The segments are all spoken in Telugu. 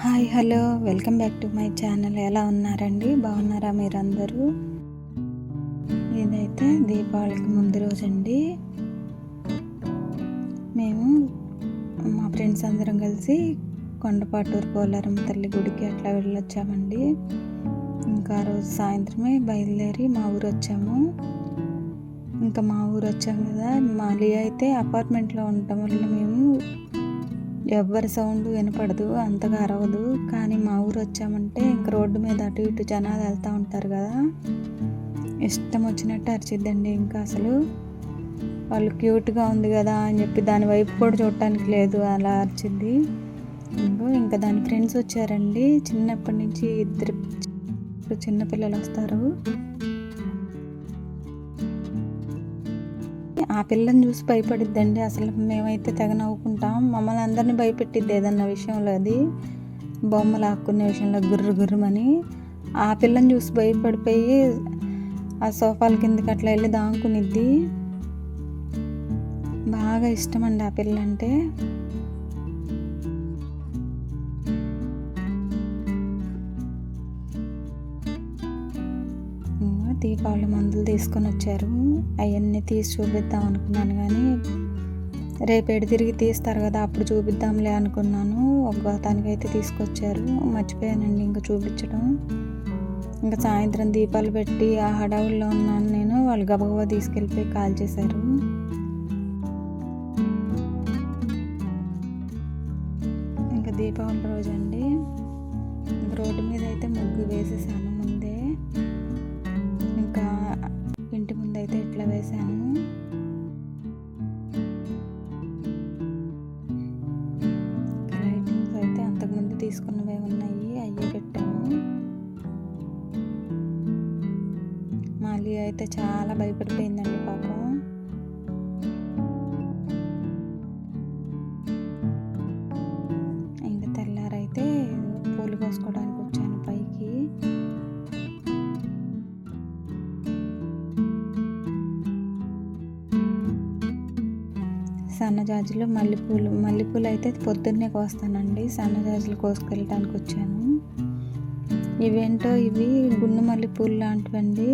Hi hello welcome back to my channel. ఎలా ఉన్నారండి? బాగున్నారా మీరందరూ? ఇదైతే దీపావళికి ముందు రోజండి. మేము మా ఫ్రెండ్స్ అందరం కలిసి కొండపాటూరు పోలారం తల్లి గుడికి అట్లా వెళ్ళొచ్చామండి. ఇంకా ఆ రోజు సాయంత్రమే బయలుదేరి మా ఊరు వచ్చాము. ఇంకా మా ఊరు వచ్చాము కదా, మాలి అయితే అపార్ట్మెంట్లో ఉండటం వల్ల మేము ఎవ్వరి సౌండ్ వినపడదు, అంతగా అరవదు. కానీ మా ఊరు వచ్చామంటే ఇంక రోడ్డు మీద అటు ఇటు జనాలు వెళ్తూ ఉంటారు కదా, ఇష్టం వచ్చినట్టు అరిచిద్దండి. ఇంకా అసలు వాళ్ళు క్యూట్గా ఉంది కదా అని చెప్పి దాని వైపు కూడా చూడటానికి లేదు, అలా అరిచింది. ఇంకా దాని ఫ్రెండ్స్ వచ్చారండి. చిన్నప్పటి నుంచి ఇద్దరు చిన్నపిల్లలు వస్తారు. ఆ పిల్లని చూసి భయపడిద్దండి. అసలు మేమైతే తెగ నవ్వుకుంటాం. మమ్మల్ని అందరినీ భయపెట్టిద్ది ఏదన్న విషయంలో, అది బొమ్మలు ఆక్కునే విషయంలో గుర్రు గుర్రమని. ఆ పిల్లని చూసి భయపడిపోయి ఆ సోఫాల కిందకి అట్లా వెళ్ళి దాంకునిద్ది. బాగా ఇష్టం అండి ఆ పిల్ల అంటే. దీపావళి మందులు తీసుకొని వచ్చారు. అవన్నీ తీసి చూపిద్దాం అనుకున్నాను, కానీ రేపు ఎడు తిరిగి తీస్తారు కదా అప్పుడు చూపిద్దాంలే అనుకున్నాను. ఒక్కతానికైతే తీసుకొచ్చారు, మర్చిపోయానండి ఇంకా చూపించడం. ఇంకా సాయంత్రం దీపాలు పెట్టి ఆ హడావుల్లో ఉన్నాను నేను. వాళ్ళు గబగబా తీసుకెళ్ళిపోయి కాల్ చేశారు. ఇంకా దీపావళి రోజు అండి, రోడ్డు మీద అయితే ముగ్గు వేసేసాను ముందే. ఇంకా ఇంటి ముందు అయితే ఇట్లా వేసాను. లైటింగ్స్ అయితే అంతకుముందు తీసుకున్నవే ఉన్నాయి, అయ్యే పెట్టాము. మాలి అయితే చాలా భయపడిపోయిందండి పాపం. ఇంకా తెల్లారైతే పూలు కోసుకోవడానికి వచ్చాను పైకి. సన్నజాజులు మల్లెపూలు అయితే పొద్దున్నే కోస్తానండి. సన్నజాజులు కోసుకెళ్ళటానికి వచ్చాను. ఇవేంటో ఇవి గుండు మల్లెపూలు లాంటివండి.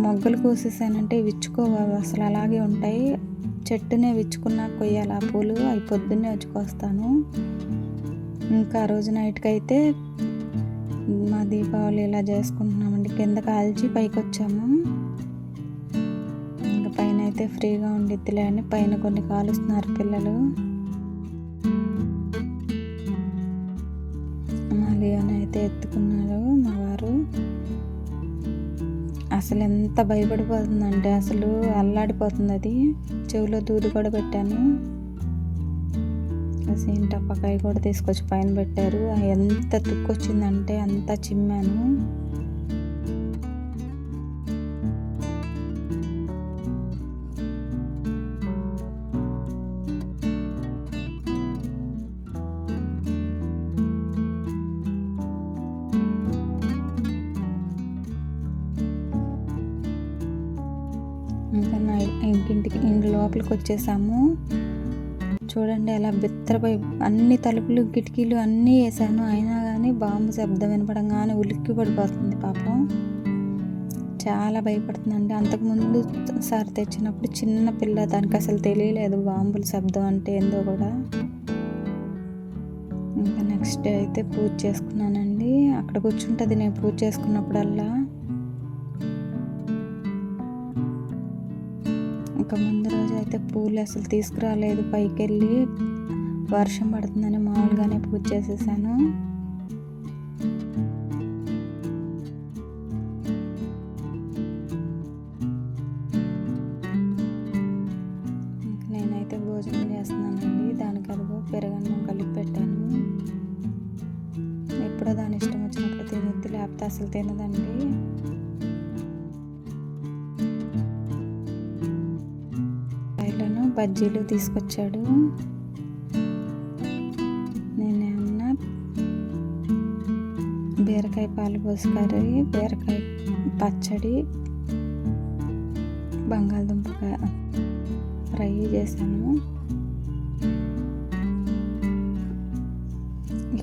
మొగ్గలు కోసేసానంటే విచ్చుకోవాలి, అసలు అలాగే ఉంటాయి. చెట్టునే విచ్చుకున్నా కొయ్యాలి ఆ పూలు. అవి పొద్దున్నే వచ్చి కోస్తాను. ఇంకా ఆ రోజు నైట్కి అయితే మా దీపావళి ఇలా చేసుకుంటున్నామండి. కింద కాల్చి పైకి వచ్చాము. పైన అయితే ఫ్రీగా ఉండిద్దిలే అని పైన కొన్ని కాలుస్తున్నారు పిల్లలు. మాలియాని అయితే ఎత్తుకున్నారు మా వారు. అసలు ఎంత భయపడిపోతుందంటే అసలు అల్లాడిపోతుంది అది. చెవిలో దూది కూడా పెట్టాను. టప్పకాయ కూడా తీసుకొచ్చి పైన పెట్టారు. ఎంత తుక్కొచ్చిందంటే అంతా చిమ్మాను. ఇంకా ఇంటి లోపలికి వచ్చేసాము. చూడండి ఎలా బిత్తరపోయి అన్ని తలుపులు కిటికీలు అన్నీ వేసాను. అయినా కానీ బాంబు శబ్దం వినపడంగానే ఉలిక్కి పడిపోతుంది పాపం. చాలా భయపడుతుందండి. అంతకుముందు సారి తెచ్చినప్పుడు చిన్న పిల్ల, దానికి అసలు తెలియలేదు బాంబుల శబ్దం అంటే ఏందో కూడా. ఇంకా నెక్స్ట్ డే అయితే పూజ చేసుకున్నానండి. అక్కడ కూర్చుంటుంది నేను పూజ చేసుకున్నప్పుడల్లా. ఇంకా ముందు రోజు అయితే పూలు అసలు తీసుకురాలేదు. పైకి వెళ్ళి వర్షం పడుతుందని మామూలుగానే పూజ చేసేసాను. ఇంకా నేనైతే భోజనం చేస్తున్నానండి. దానికి అదిగో పెరుగన్నం కలిపి పెట్టాను. ఎప్పుడో దాని ఇష్టం వచ్చినప్పుడు తినిద్ది, లేకపోతే అసలు తినదండి. బజ్జీలు తీసుకొచ్చాడు. నేనేమన్నా బీరకాయ పాలు పోసి కర్రీ, బీరకాయ పచ్చడి, బంగాళదుంప ఫ్రై చేశాను.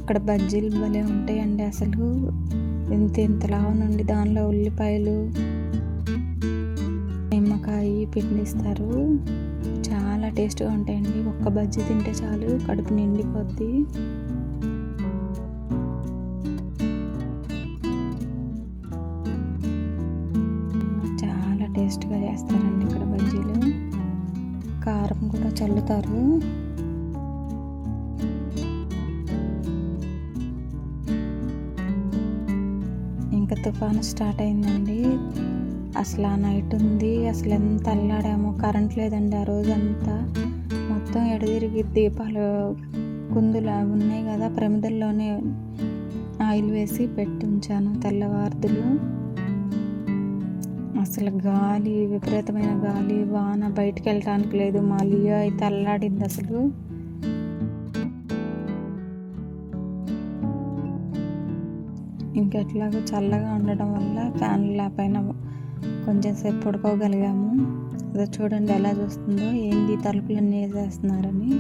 ఇక్కడ బజ్జీలు భలే ఉంటాయండి అసలు. ఇంతలా నుండి దానిలో ఉల్లిపాయలు, నిమ్మకాయ పిండిస్తారు. చాలా టేస్ట్గా ఉంటాయండి. ఒక్క బజ్జీ తింటే చాలు కడుపు నిండిపోద్ది. చాలా టేస్ట్గా చేస్తారండి ఇక్కడ బజ్జీలు. కారం కూడా చల్లుతారు. ఇంకా తుఫాను స్టార్ట్ అయిందండి. అసలు ఆ నైట్ ఉంది, అసలు ఎంత అల్లాడామో. కరెంట్ లేదండి ఆ రోజంతా. మొత్తం ఎడదిరిగి దీపాలు కుందులు అవి ఉన్నాయి కదా, ప్రమిదల్లోనే ఆయిల్ వేసి పెట్టి ఉంచాను తెల్లవార్దులు. అసలు గాలి, విపరీతమైన గాలి, వాన, బయటికి వెళ్ళటానికి లేదు. మా లియో అయితే అల్లాడింది అసలు. ఇంకెట్లాగో చల్లగా ఉండడం వల్ల ఫ్యాన్ల పైన కొంచెం సేపు పడుకోగలిగాము. అదే చూడండి ఎలా చూస్తుందో, ఏంది తలుపులన్నీ వేసేస్తున్నారని.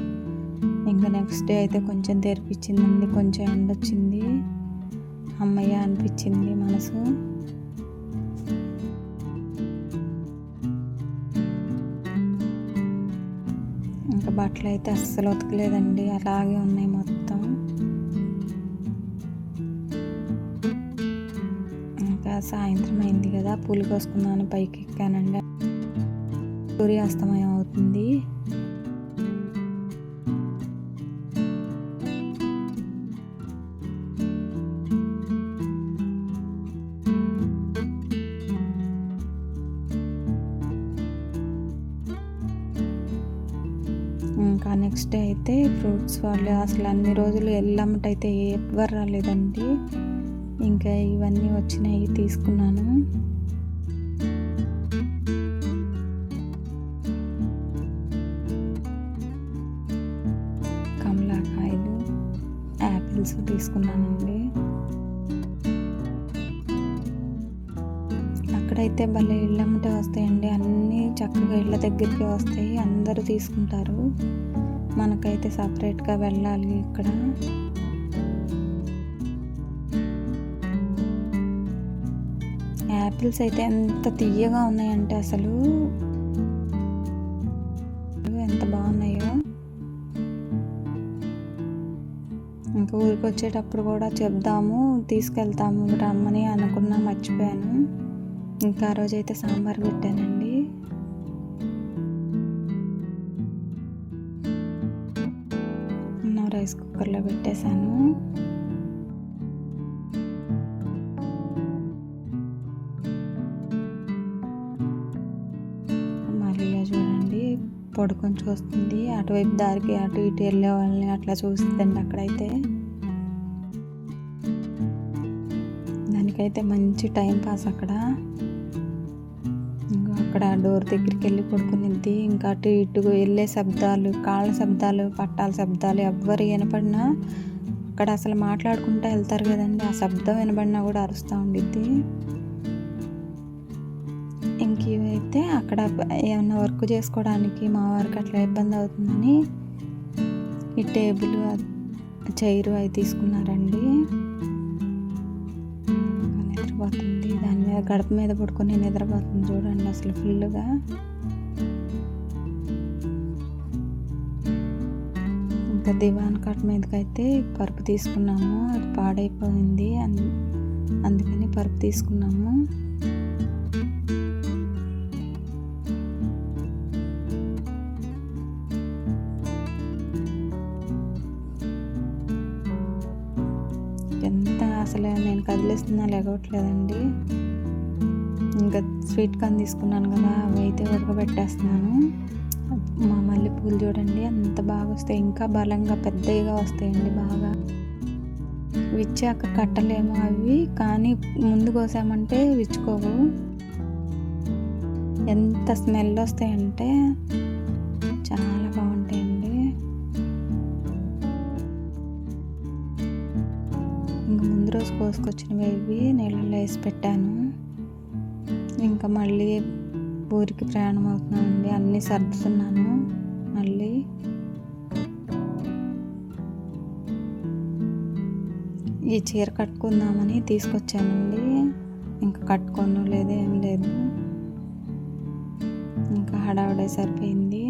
ఇంకా నెక్స్ట్ డే అయితే కొంచెం తెరిపించిందండి, కొంచెం ఎండ వచ్చింది. అమ్మయ్య అనిపించింది మనసు. ఇంకా బట్టలు అయితే అస్సలు ఉతకలేదండి, అలాగే ఉన్నాయి మొత్తం. ఇంకా సాయంత్రం అయింది కదా, పూలు కోసుకుందామని పైకి ఎక్కానండి. సూర్యాస్తమయం అవుతుంది. ఇంకా నెక్స్ట్ డే అయితే ఫ్రూట్స్ వాళ్ళు అసలు అన్ని రోజులు ఎల్లమ్మటైతే ఎవ్వరు రాలేదండి. ఇంకా ఇవన్నీ వచ్చినాయి, తీసుకున్నాను. కమలాకాయలు, యాపిల్స్ తీసుకున్నానండి. అక్కడైతే భలే ఇళ్ళమ్మటే వస్తాయండి, అన్నీ చక్కగా ఇళ్ళ దగ్గరికి వస్తాయి, అందరూ తీసుకుంటారు. మనకైతే సపరేట్గా వెళ్ళాలి. ఇక్కడ యాపిల్స్ అయితే ఎంత తీయగా ఉన్నాయంటే అసలు ఎంత బాగున్నాయో. ఇంకా ఊరికి వచ్చేటప్పుడు కూడా చెప్దాము, తీసుకెళ్తాము రమ్మని అనుకున్నా, మర్చిపోయాను. ఇంకా ఆ రోజైతే సాంబార్ పెట్టానండి. రైస్ కుక్కర్లో పెట్టేశాను. మళ్ళీ చూడండి పడుకొని చూస్తుంది, అటువైపు దారికి అటు ఇటు వెళ్ళే వాళ్ళని అట్లా చూస్తుందండి. అక్కడైతే దానికైతే మంచి టైం పాస్ అక్కడ. ఇంకా అక్కడ డోర్ దగ్గరికి వెళ్ళి పడుకునిద్ది. ఇంకా అటు ఇటు వెళ్ళే శబ్దాలు, కాళ్ళ శబ్దాలు, పట్టాల శబ్దాలు ఎవ్వరు వినపడినా, అక్కడ అసలు మాట్లాడుకుంటూ వెళ్తారు కదండి, ఆ శబ్దం వినబడినా కూడా అరుస్తూ ఉండిద్ది. ఇంక ఇవైతే అక్కడ ఏమన్నా వర్క్ చేసుకోవడానికి మా వారికి అట్లా ఇబ్బంది అవుతుందని ఈ టేబుల్, చైరు అవి తీసుకున్నారండి. నిద్రపోతుంది, దాని మీద గడప మీద పడుకొని నిద్రపోతుంది చూడండి అసలు ఫుల్గా. ఇంకా దివాన్ కట్ మీదకైతే పరుపు తీసుకున్నాము, అది పాడైపోయింది, అందుకని పరుపు తీసుకున్నాము. ఎంత అసలు నేను కదిలిస్తున్నా లేగవట్లేదండి. ఇంకా స్వీట్ కార్న్ తీసుకున్నాను కదా, అవి అయితే ఉడకబెట్టేస్తున్నాను. మా మల్లెపూలు చూడండి ఎంత బాగా వస్తాయి, ఇంకా బలంగా పెద్దగా వస్తాయండి బాగా. విచ్చాక కట్టలేము అవి, కానీ ముందు కోసామంటే విచ్చుకోవు. ఎంత స్మెల్ వస్తాయంటే చాలా బాగుంటాయండి. ఇంకా ముందు రోజు కోసుకొచ్చినవి ఇవి నీళ్ళలో వేసి పెట్టాను. ఇంకా మళ్ళీ ఊరికి ప్రయాణం అవుతున్నానండి, అన్నీ సర్దుతున్నాను మళ్ళీ. ఈ చీర కట్టుకుందామని తీసుకొచ్చానండి. ఇంకా కట్టుకోను లేదు, ఏం లేదు, ఇంకా హడావిడే సరిపోయింది.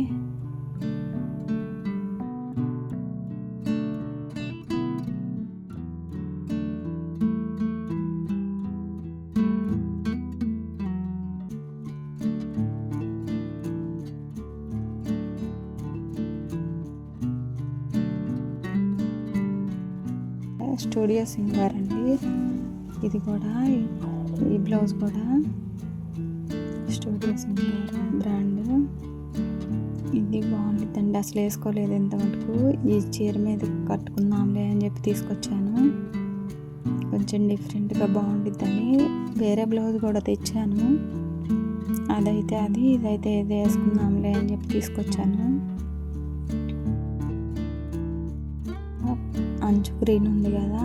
స్టూడియో సింగర్ అండి. ఇది కూడా ఈ బ్లౌజ్ కూడా స్టూడియో సింగర్ బ్రాండ్. ఇది బాగుంటుందండి. అసలు వేసుకోలేదు ఇంత మటుకు. ఈ చీర మీద కట్టుకుందాంలే అని చెప్పి తీసుకొచ్చాను. కొంచెం డిఫరెంట్గా బాగుంటుందని వేరే బ్లౌజ్ కూడా తెచ్చాను. అదైతే అది, ఇదైతే ఇది వేసుకుందాంలే అని చెప్పి తీసుకొచ్చాను. అంచు గ్రీన్ ఉంది కదా,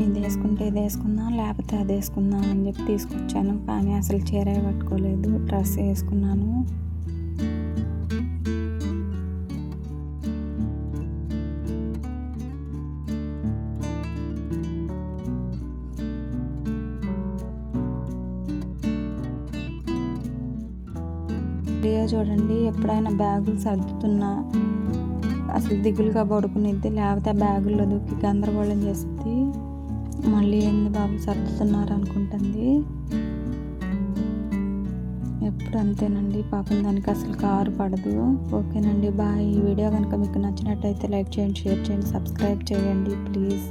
ఇది వేసుకుంటే ఇది వేసుకుందాం, లేకపోతే అది వేసుకుందాం అని చెప్పి తీసుకొచ్చాను. కానీ అసలు చీర కట్టుకోలేదు, డ్రెస్ వేసుకున్నాను. ప్రియా చూడండి, ఎప్పుడైనా బ్యాగులు సర్దుతున్నా అసలు దిగులుగా పడుకునేది, లేకపోతే బ్యాగుల్లో దూకి గందరగోళం చేస్తుంది. మళ్ళీ ఏంది బాబు సర్దుతున్నారు అనుకుంటుంది. ఎప్పుడు అంతేనండి పాపం, దానికి అసలు కారు పడదు. ఓకేనండి, బాయ్. ఈ వీడియో కనుక మీకు నచ్చినట్టయితే లైక్ చేయండి, షేర్ చేయండి, సబ్స్క్రైబ్ చేయండి ప్లీజ్.